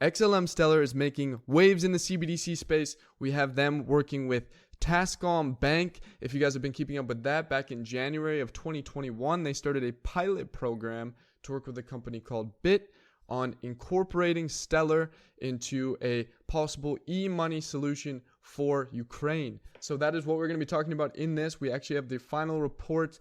XLM Stellar is making waves in the CBDC space. We have them working with Tascombank. If you guys have been keeping up with that, back in January of 2021, they started a pilot program to work with a company called Bitt on incorporating Stellar into a possible e-money solution for Ukraine. So that is what we're going to be talking about in this. We actually have the final report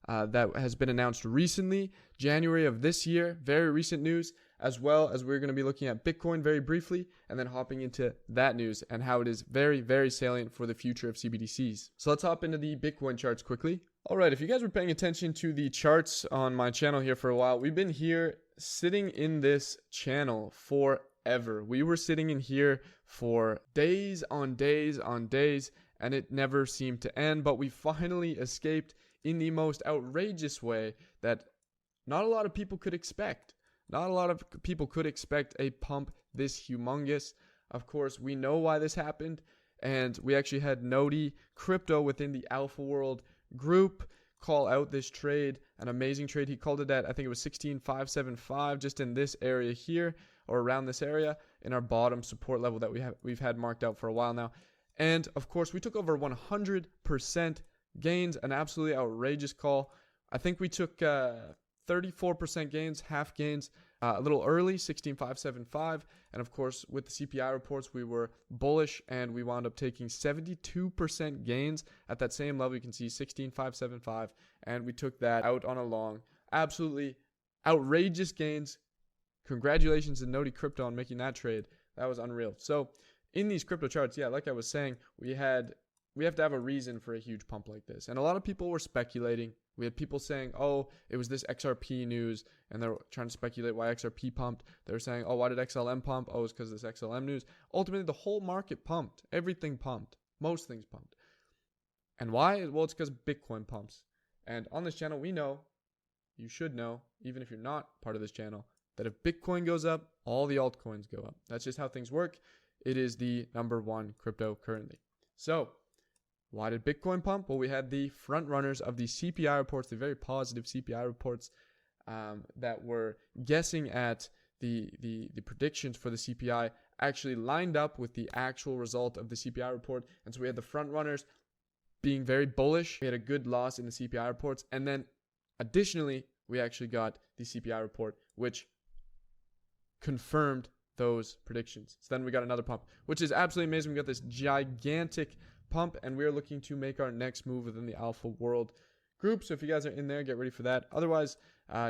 that has been announced recently, January of this year, very recent news, as well as we're going to be looking at Bitcoin very briefly and then hopping into that news and how it is very, very salient for the future of CBDCs. So let's hop into the Bitcoin charts quickly. All right, if you guys were paying attention to the charts on my channel here for a while, we've been here sitting in this channel forever. We were sitting in here for days on days on days, and it never seemed to end, but we finally escaped in the most outrageous way that not a lot of people could expect. Not a lot of people could expect a pump this humongous. Of course, we know why this happened, and we actually had Nodi Crypto within the Alpha World group call out this trade, an amazing trade. He called it at, I think it was 16,575, just in this area here, or around this area, in our bottom support level that we've had marked out for a while now. And of course, we took over 100% gains, an absolutely outrageous call. I think we took 34% gains, half gains, a little early, 16,575. And of course, with the CPI reports, we were bullish and we wound up taking 72% gains at that same level. You can see 16,575, and we took that out on a long. Absolutely outrageous gains. Congratulations to Nodi Crypto on making that trade. That was unreal. So in these crypto charts, yeah, like I was saying, we have to have a reason for a huge pump like this. And a lot of people were speculating. We had people saying, oh, it was this XRP news, and they're trying to speculate why XRP pumped. They were saying, oh, why did XLM pump? Oh, it's because of this XLM news. Ultimately, the whole market pumped. Everything pumped. Most things pumped. And why? Well, it's because Bitcoin pumps. And on this channel, we know, you should know, even if you're not part of this channel, that if Bitcoin goes up, all the altcoins go up. That's just how things work. It is the #1 crypto currently. So why did Bitcoin pump? Well, we had the front runners of the CPI reports, the very positive CPI reports that were guessing at the predictions for the CPI actually lined up with the actual result of the CPI report. And so we had the front runners being very bullish. We had a good loss in the CPI reports. And then additionally, we actually got the CPI report, which confirmed those predictions. So then we got another pump, which is absolutely amazing. We got this gigantic pump, and we are looking to make our next move within the Alpha World group. So if you guys are in there, get ready for that. Otherwise,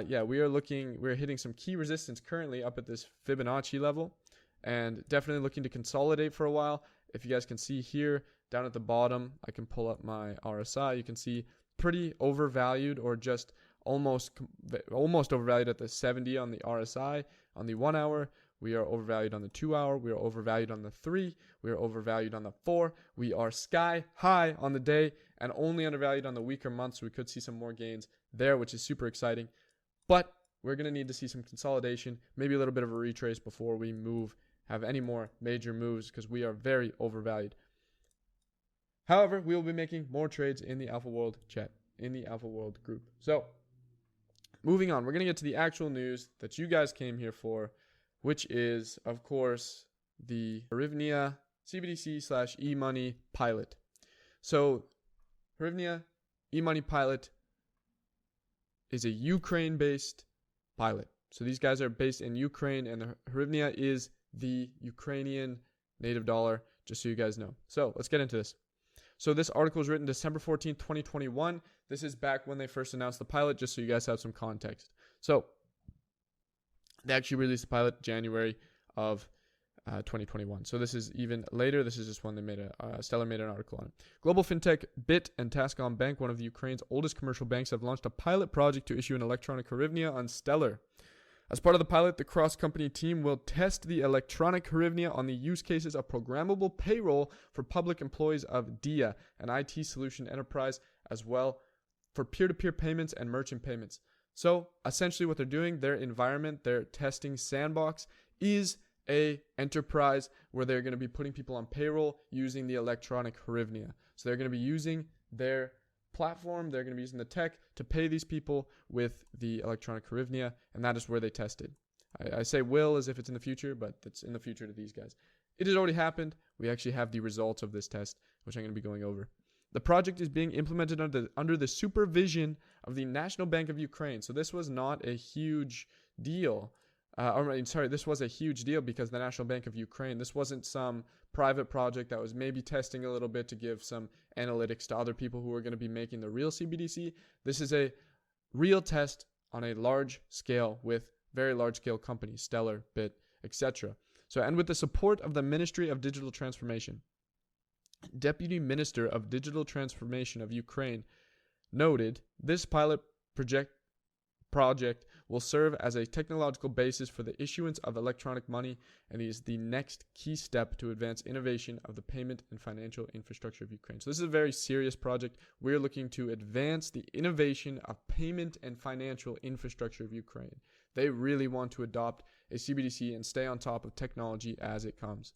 yeah, we're hitting some key resistance currently up at this Fibonacci level, and definitely looking to consolidate for a while. If you guys can see here down at the bottom, I can pull up my RSI. You can see pretty overvalued, or just almost overvalued at the 70 on the RSI. On the 1 hour, we are overvalued on the 2 hour. We are overvalued on the 3. We are overvalued on the 4. We are sky high on the day and only undervalued on the week or month. So we could see some more gains there, which is super exciting. But we're going to need to see some consolidation, maybe a little bit of a retrace before we have any more major moves, because we are very overvalued. However, we will be making more trades in the Alpha World chat, in the Alpha World group. So moving on, we're going to get to the actual news that you guys came here for, which is, of course, the Hryvnia CBDC / e-money pilot. So Hryvnia e-money pilot is a Ukraine-based pilot. So these guys are based in Ukraine, and the Hryvnia is the Ukrainian native dollar, just so you guys know. So let's get into this. So this article was written December 14th, 2021. This is back when they first announced the pilot, just so you guys have some context. So they actually released the pilot January of 2021. So this is even later. This is just when they made Stellar made an article on it. Global fintech Bitt and Tascombank, one of the Ukraine's oldest commercial banks, have launched a pilot project to issue an electronic hryvnia on Stellar. As part of the pilot, the cross-company team will test the electronic hryvnia on the use cases of programmable payroll for public employees of DIA, an IT solution enterprise, as well for peer-to-peer payments and merchant payments. So essentially what they're doing, their environment, their testing sandbox, is a enterprise where they're going to be putting people on payroll using the electronic hryvnia. So they're going to be using their platform, they're going to be using the tech to pay these people with the electronic hryvnia, and that is where they tested. I say will as if it's in the future, but it's in the future to these guys. It has already happened. We actually have the results of this test, which I'm going to be going over. The project is being implemented under the supervision of the National Bank of Ukraine. So this was not a huge deal. This was a huge deal because the National Bank of Ukraine, this wasn't some private project that was maybe testing a little bit to give some analytics to other people who are going to be making the real CBDC. This is a real test on a large scale with very large scale companies, Stellar, Bitt, etc. So, and with the support of the Ministry of Digital Transformation. Deputy Minister of Digital Transformation of Ukraine noted this pilot project will serve as a technological basis for the issuance of electronic money and is the next key step to advance innovation of the payment and financial infrastructure of Ukraine. So this is a very serious project. We're looking to advance the innovation of payment and financial infrastructure of Ukraine. They really want to adopt a CBDC and stay on top of technology as it comes.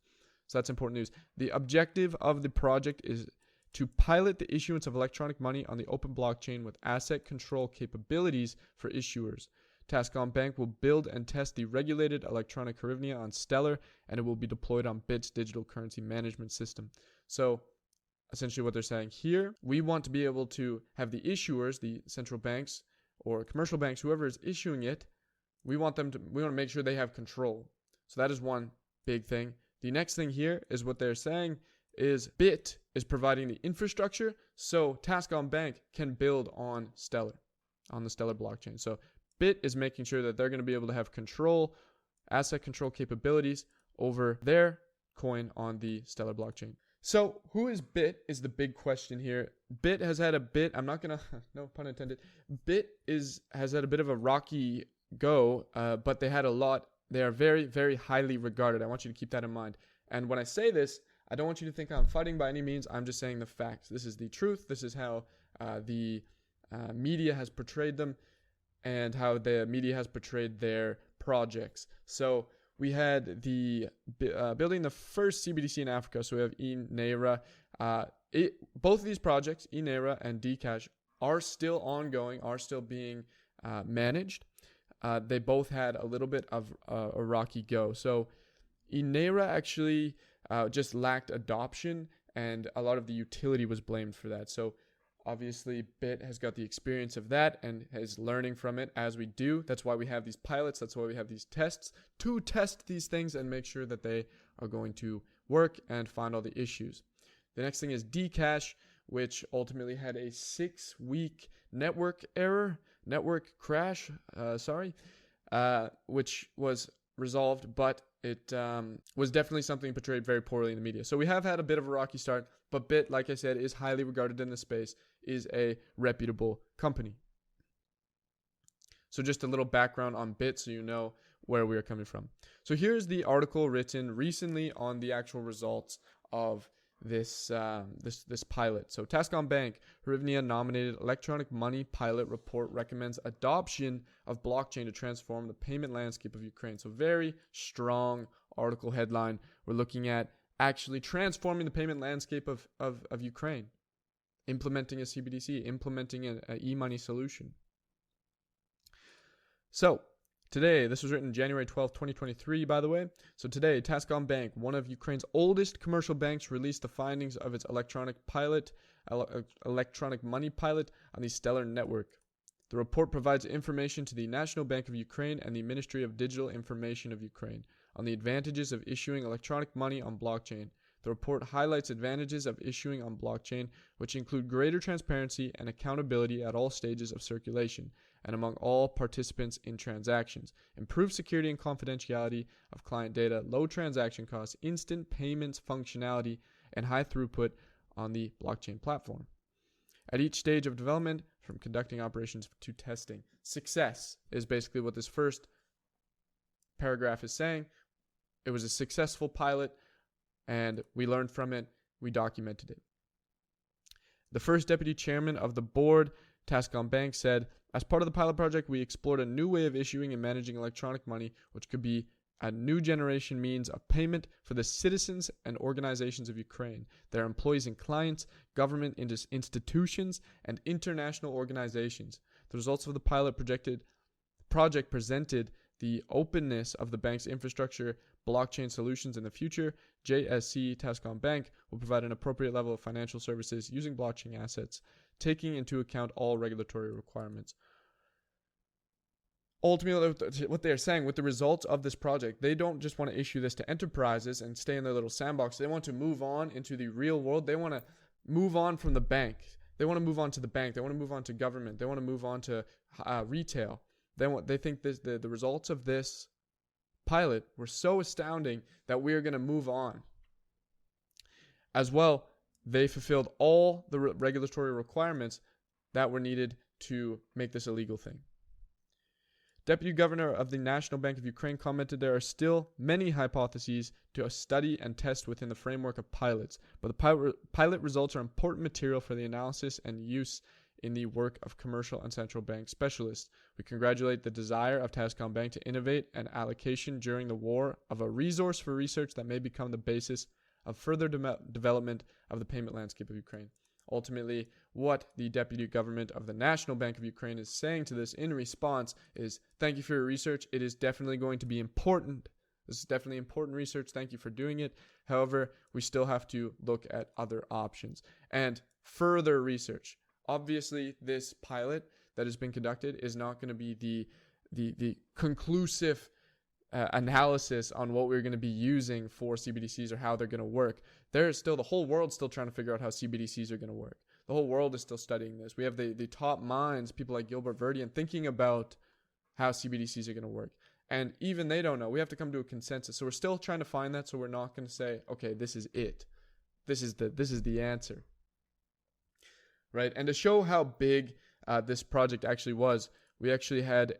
So that's important news. The objective of the project is to pilot the issuance of electronic money on the open blockchain with asset control capabilities for issuers. Tascombank will build and test the regulated electronic hryvnia on Stellar, and it will be deployed on Bitt's digital currency management system. So essentially what they're saying here, we want to be able to have the issuers, the central banks or commercial banks, whoever is issuing it, we want to make sure they have control. So that is one big thing. The next thing here is what they're saying is Bitt is providing the infrastructure so Tascombank can build on Stellar, on the Stellar blockchain. So Bitt is making sure that they're going to be able to have control, asset control capabilities over their coin on the Stellar blockchain. So who is Bitt is the big question here. Bitt has had a bit, I'm not going to, no pun intended, Bitt has had a bit of a rocky go, but they had a lot. They are very, very highly regarded. I want you to keep that in mind. And when I say this, I don't want you to think I'm fighting by any means. I'm just saying the facts. This is the truth. This is how the media has portrayed them and how the media has portrayed their projects. So we had the building the first CBDC in Africa. So we have eNaira. Both of these projects, eNaira and Dcash, are still ongoing, are still being managed. They both had a little bit of a rocky go. So eNaira actually just lacked adoption, and a lot of the utility was blamed for that. So obviously Bitt has got the experience of that and is learning from it as we do. That's why we have these pilots. That's why we have these tests to test these things and make sure that they are going to work and find all the issues. The next thing is Dcash, which ultimately had a 6-week network crash, which was resolved, but it was definitely something portrayed very poorly in the media. So we have had a bit of a rocky start, but Bitt, like I said, is highly regarded in the space, is a reputable company. So just a little background on Bitt so you know where we are coming from. So here's the article written recently on the actual results of this pilot. So Tascombank hryvnia nominated electronic money pilot report recommends adoption of blockchain to transform the payment landscape of Ukraine. So very strong article headline. We're looking at actually transforming the payment landscape of Ukraine, implementing a CBDC, implementing an e-money solution. So today, this was written January 12th, 2023, by the way. So today, Tascombank, one of Ukraine's oldest commercial banks, released the findings of its electronic money pilot on the Stellar network. The report provides information to the National Bank of Ukraine and the Ministry of Digital Information of Ukraine on the advantages of issuing electronic money on blockchain. The report highlights advantages of issuing on blockchain, which include greater transparency and accountability at all stages of circulation and among all participants in transactions, improved security and confidentiality of client data, low transaction costs, instant payments functionality, and high throughput on the blockchain platform. At each stage of development, from conducting operations to testing, success is basically what this first paragraph is saying. It was a successful pilot, and we learned from it. We documented it. The first deputy chairman of the board, Tascombank, said, as part of the pilot project, we explored a new way of issuing and managing electronic money, which could be a new generation means of payment for the citizens and organizations of Ukraine, their employees and clients, government institutions, and international organizations. The results of the pilot project presented the openness of the bank's infrastructure blockchain solutions in the future, JSC Tascombank will provide an appropriate level of financial services using blockchain assets, taking into account all regulatory requirements. Ultimately, what they're saying with the results of this project, they don't just want to issue this to enterprises and stay in their little sandbox. They want to move on into the real world. They want to move on from the bank. They want to move on to the bank. They want to move on to government. They want to move on to retail. They think the results of this pilot were so astounding that we are going to move on. As well, they fulfilled all the regulatory requirements that were needed to make this a legal thing. Deputy Governor of the National Bank of Ukraine commented there are still many hypotheses to study and test within the framework of pilots, but the pilot results are important material for the analysis and use in the work of commercial and central bank specialists. We congratulate the desire of Tascombank to innovate an allocation during the war of a resource for research that may become the basis of further development of the payment landscape of Ukraine. Ultimately, what the Deputy Government of the National Bank of Ukraine is saying to this in response is, thank you for your research. It is definitely going to be important. This is definitely important research. Thank you for doing it. However, we still have to look at other options and further research. Obviously, this pilot that has been conducted is not going to be the conclusive analysis on what we're going to be using for CBDCs or how they're going to work. There's still the whole world still trying to figure out how CBDCs are going to work. The whole world is still studying this. We have the top minds, people like Gilbert Verdian, thinking about how CBDCs are going to work. And even they don't know. We have to come to a consensus. So we're still trying to find that. So we're not going to say, okay, this is it. This is the answer. Right? And to show how big this project actually was, we actually had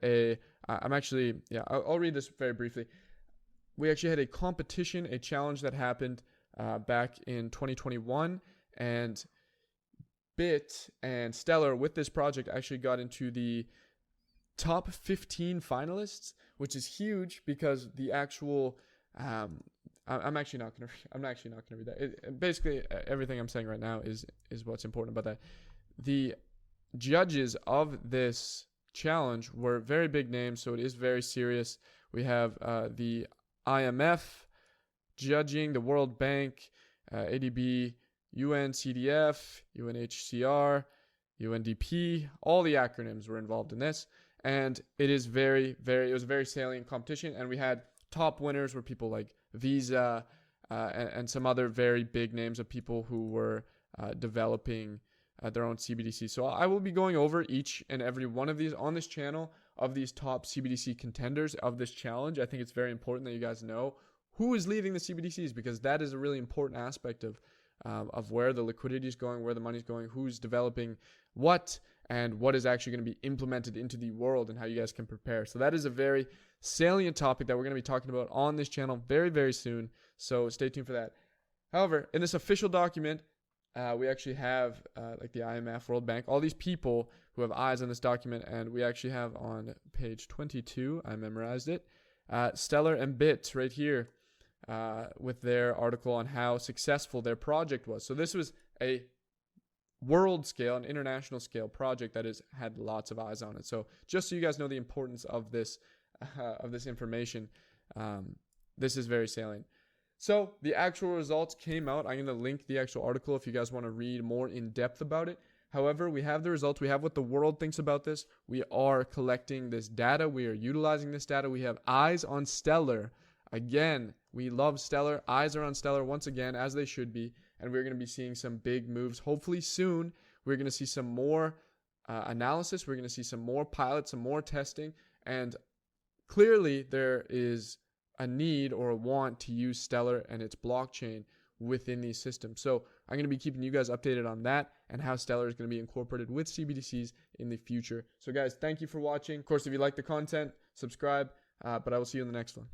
I'll read this very briefly. We actually had a competition, a challenge that happened back in 2021, and Bitt and Stellar with this project actually got into the top 15 finalists, which is huge because the actual I'm actually not gonna read that. Basically, everything I'm saying right now is what's important about that. The judges of this challenge were very big names, so it is very serious. We have the IMF judging, the World Bank, ADB, UNCDF, UNHCR, UNDP. All the acronyms were involved in this, and it was a very salient competition. And we had top winners were people like Visa and some other very big names of people who were developing their own CBDC. So I will be going over each and every one of these on this channel of these top CBDC contenders of this challenge. I think it's very important that you guys know who is leading the CBDCs, because that is a really important aspect of where the liquidity is going, where the money is going, who's developing what, and what is actually going to be implemented into the world, and how you guys can prepare. So that is a very salient topic that we're going to be talking about on this channel very, very soon. So stay tuned for that. However, in this official document, we actually have like the IMF, World Bank, all these people who have eyes on this document, and we actually have on page 22, I memorized it, Stellar and Bitt right here with their article on how successful their project was. So this was a world scale, an international scale project that has had lots of eyes on it. So just so you guys know the importance of this information, this is very salient. So the actual results came out. I'm going to link the actual article if you guys want to read more in depth about it. However, we have the results. We have what the world thinks about this. We are collecting this data. We are utilizing this data. We have eyes on Stellar. Again, we love Stellar. Eyes are on Stellar once again, as they should be. And we're going to be seeing some big moves. Hopefully soon, we're going to see some more analysis. We're going to see some more pilots, some more testing. And clearly there is a need or a want to use Stellar and its blockchain within these systems. So I'm going to be keeping you guys updated on that and how Stellar is going to be incorporated with CBDCs in the future. So guys, thank you for watching. Of course, if you like the content, subscribe, but I will see you in the next one.